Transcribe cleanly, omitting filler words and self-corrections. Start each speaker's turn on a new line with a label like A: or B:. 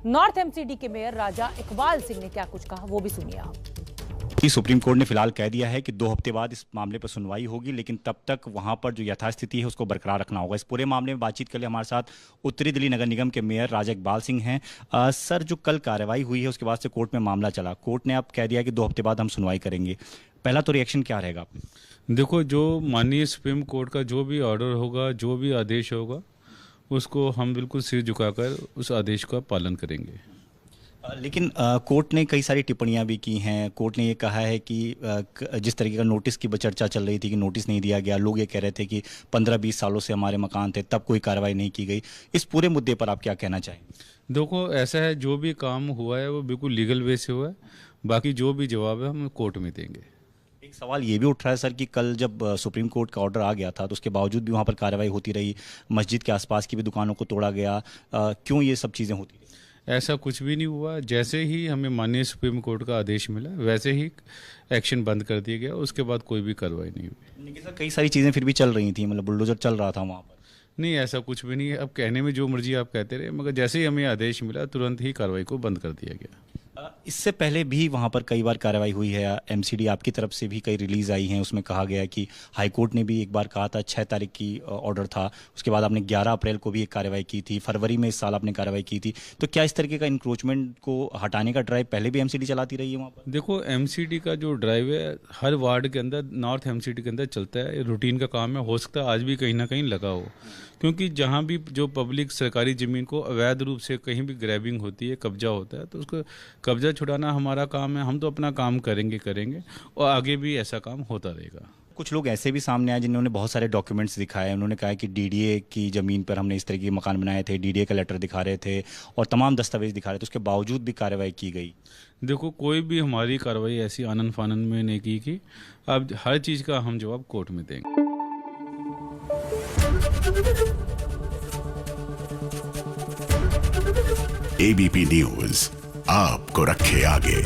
A: North MCD के mayor राजा इकबाल सिंह ने क्या कुछ कहा, वो भी सुनिए आप।
B: कि सुप्रीम कोर्ट ने फिलहाल कह दिया है कि 2 हफ्ते बाद इस मामले पर सुनवाई होगी, लेकिन तब तक वहां पर जो यथास्थिति है उसको बरकरार रखना होगा। इस पूरे मामले में बातचीत के लिए हमारे साथ उत्तरी दिल्ली नगर निगम के मेयर राजा इकबाल सिंह हैं। सर, जो कल कार्रवाई हुई है उसके बाद से कोर्ट में मामला चला, कोर्ट ने अब कह दिया कि 2 हफ्ते बाद हम सुनवाई करेंगे। पहला तो रिएक्शन क्या रहेगा आपका?
C: देखो, जो माननीय सुप्रीम कोर्ट का जो भी ऑर्डर होगा, जो भी आदेश होगा, उसको हम बिल्कुल सिर झुकाकर उस आदेश का पालन करेंगे।
B: लेकिन कोर्ट ने कई सारी टिप्पणियां भी की हैं। कोर्ट ने ये कहा है कि जिस तरीके का नोटिस की चर्चा चल रही थी कि नोटिस नहीं दिया गया, लोग ये कह रहे थे कि 15-20 सालों से हमारे मकान थे, तब कोई कार्रवाई नहीं की गई। इस पूरे मुद्दे पर आप क्या कहना चाहेंगे?
C: देखो, ऐसा है, जो भी काम हुआ है वो बिल्कुल लीगल वे से हुआ है। बाकी जो भी जवाब है हम कोर्ट में देंगे।
B: एक सवाल ये भी उठ रहा है सर कि कल जब सुप्रीम कोर्ट का ऑर्डर आ गया था तो उसके बावजूद भी वहाँ पर कार्रवाई होती रही, मस्जिद के आसपास की भी दुकानों को तोड़ा गया। क्यों ये सब चीज़ें होती रही?
C: ऐसा कुछ भी नहीं हुआ। जैसे ही हमें माननीय सुप्रीम कोर्ट का आदेश मिला वैसे ही एक्शन बंद कर दिया गया, उसके बाद कोई भी कार्रवाई नहीं हुई।
B: लेकिन सर कई सारी चीज़ें फिर भी चल रही थी, मतलब बुलडोजर चल रहा था वहाँ पर।
C: नहीं, ऐसा कुछ भी नहीं है। अब कहने में जो मर्जी आप कहते रहे, मगर जैसे ही हमें आदेश मिला तुरंत ही कार्रवाई को बंद कर दिया गया।
B: इससे पहले भी वहाँ पर कई बार कार्रवाई हुई है। एमसीडी आपकी तरफ से भी कई रिलीज आई हैं, उसमें कहा गया कि हाई कोर्ट ने भी एक बार कहा था, 6 तारीख की ऑर्डर था, उसके बाद आपने 11 अप्रैल को भी एक कार्रवाई की थी, फरवरी में इस साल आपने कार्रवाई की थी। तो क्या इस तरीके का इंक्रोचमेंट को हटाने का ड्राइव पहले भी एमसीडी चलाती रही है वहाँ पर?
C: देखो, एमसीडी का जो ड्राइव है हर वार्ड के अंदर, नॉर्थ एमसीडी के अंदर चलता है। रूटीन का काम है, हो सकता है आज भी कहीं ना कहीं लगा हो, क्योंकि जहाँ भी जो पब्लिक सरकारी ज़मीन को अवैध रूप से कहीं भी ग्रैबिंग होती है, कब्जा होता है, तो उसको कब्जा छुड़ाना हमारा काम है। हम तो अपना काम करेंगे और आगे भी ऐसा काम होता रहेगा।
B: कुछ लोग ऐसे भी सामने आए जिन्होंने बहुत सारे डॉक्यूमेंट्स दिखाए। उन्होंने कहा कि डीडीए की ज़मीन पर हमने इस तरह के मकान बनाए थे, डीडीए का लेटर दिखा रहे थे और तमाम दस्तावेज दिखा रहे थे, उसके बावजूद भी कार्रवाई की गई।
C: देखो, कोई भी हमारी कार्रवाई ऐसी आनन फानन में नहीं की। अब हर चीज़ का हम जवाब कोर्ट में देंगे।
D: एबीपी न्यूज आपको रखे आगे।